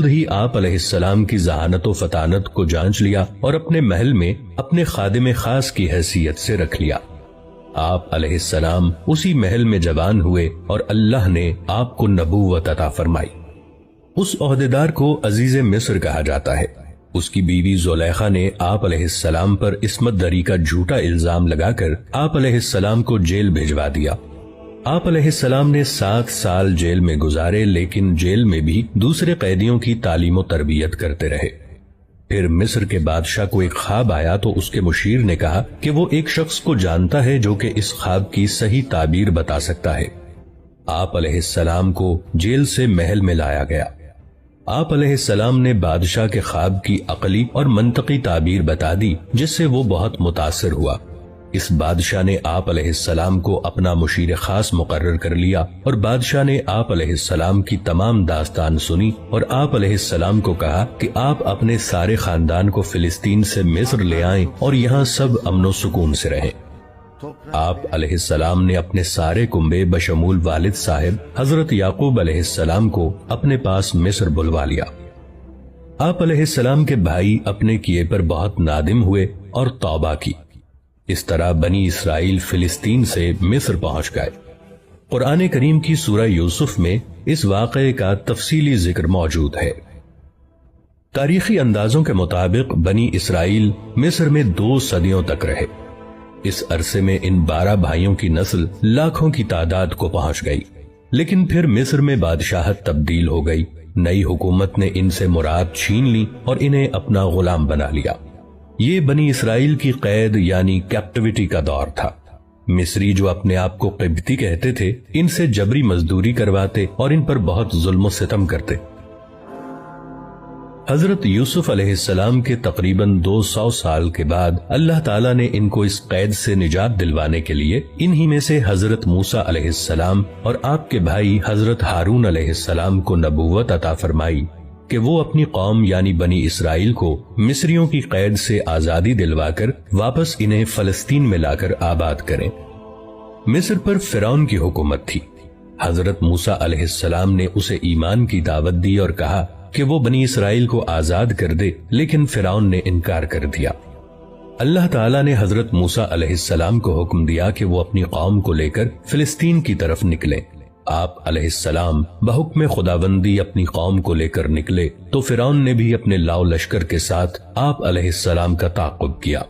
ہی آپ علیہ السلام کی ذہانت و فطانت کو جانچ لیا اور اپنے محل میں اپنے خادم خاص کی حیثیت سے رکھ لیا۔ آپ علیہ السلام اسی محل میں جوان ہوئے اور اللہ نے آپ کو نبوت عطا فرمائی۔ اس عہدیدار کو عزیز مصر کہا جاتا ہے۔ اس کی بیوی زلیخا نے آپ علیہ السلام پر عصمت دری کا جھوٹا الزام لگا کر آپ علیہ السلام کو جیل بھجوا دیا۔ آپ علیہ السلام نے 7 سال جیل میں گزارے، لیکن جیل میں بھی دوسرے قیدیوں کی تعلیم و تربیت کرتے رہے۔ پھر مصر کے بادشاہ کو ایک خواب آیا تو اس کے مشیر نے کہا کہ وہ ایک شخص کو جانتا ہے جو کہ اس خواب کی صحیح تعبیر بتا سکتا ہے۔ آپ علیہ السلام کو جیل سے محل میں لایا گیا۔ آپ علیہ السلام نے بادشاہ کے خواب کی عقلی اور منطقی تعبیر بتا دی، جس سے وہ بہت متاثر ہوا۔ اس بادشاہ نے آپ علیہ السلام کو اپنا مشیر خاص مقرر کر لیا اور بادشاہ نے آپ علیہ السلام کی تمام داستان سنی اور آپ علیہ السلام کو کہا کہ آپ اپنے سارے خاندان کو فلسطین سے مصر لے آئیں اور یہاں سب امن و سکون سے رہیں۔ آپ علیہ السلام نے اپنے سارے کنبے بشمول والد صاحب حضرت یعقوب علیہ السلام کو اپنے پاس مصر بلوا لیا۔ آپ علیہ السلام کے بھائی اپنے کیے پر بہت نادم ہوئے اور توبہ کی۔ اس طرح بنی اسرائیل فلسطین سے مصر پہنچ گئے۔ قرآن کریم کی سورہ یوسف میں اس واقعے کا تفصیلی ذکر موجود ہے۔ تاریخی اندازوں کے مطابق بنی اسرائیل مصر میں 2 صدیوں تک رہے۔ اس عرصے میں ان 12 بھائیوں کی نسل لاکھوں کی تعداد کو پہنچ گئی، لیکن پھر مصر میں بادشاہت تبدیل ہو گئی۔ نئی حکومت نے ان سے مراد چھین لی اور انہیں اپنا غلام بنا لیا۔ یہ بنی اسرائیل کی قید یعنی کیپٹیوٹی کا دور تھا۔ مصری جو اپنے آپ کو قبطی کہتے تھے، ان سے جبری مزدوری کرواتے اور ان پر بہت ظلم و ستم کرتے۔ حضرت یوسف علیہ السلام کے تقریباً 200 سال کے بعد اللہ تعالیٰ نے ان کو اس قید سے نجات دلوانے کے لیے انہی میں سے حضرت موسیٰ علیہ السلام اور آپ کے بھائی حضرت ہارون علیہ السلام کو نبوت عطا فرمائی کہ وہ اپنی قوم یعنی بنی اسرائیل کو مصریوں کی قید سے آزادی دلوا کر واپس انہیں فلسطین میں لا کر آباد کریں۔ مصر پر فرعون کی حکومت تھی۔ حضرت موسیٰ علیہ السلام نے اسے ایمان کی دعوت دی اور کہا کہ وہ بنی اسرائیل کو آزاد کر دے، لیکن فرعون نے انکار کر دیا۔ اللہ تعالیٰ نے حضرت موسیٰ علیہ السلام کو حکم دیا کہ وہ اپنی قوم کو لے کر فلسطین کی طرف نکلیں۔ آپ علیہ السلام بحکم خداوندی اپنی قوم کو لے کر نکلے تو فرعون نے بھی اپنے لاؤ لشکر کے ساتھ آپ علیہ السلام کا تعاقب کیا۔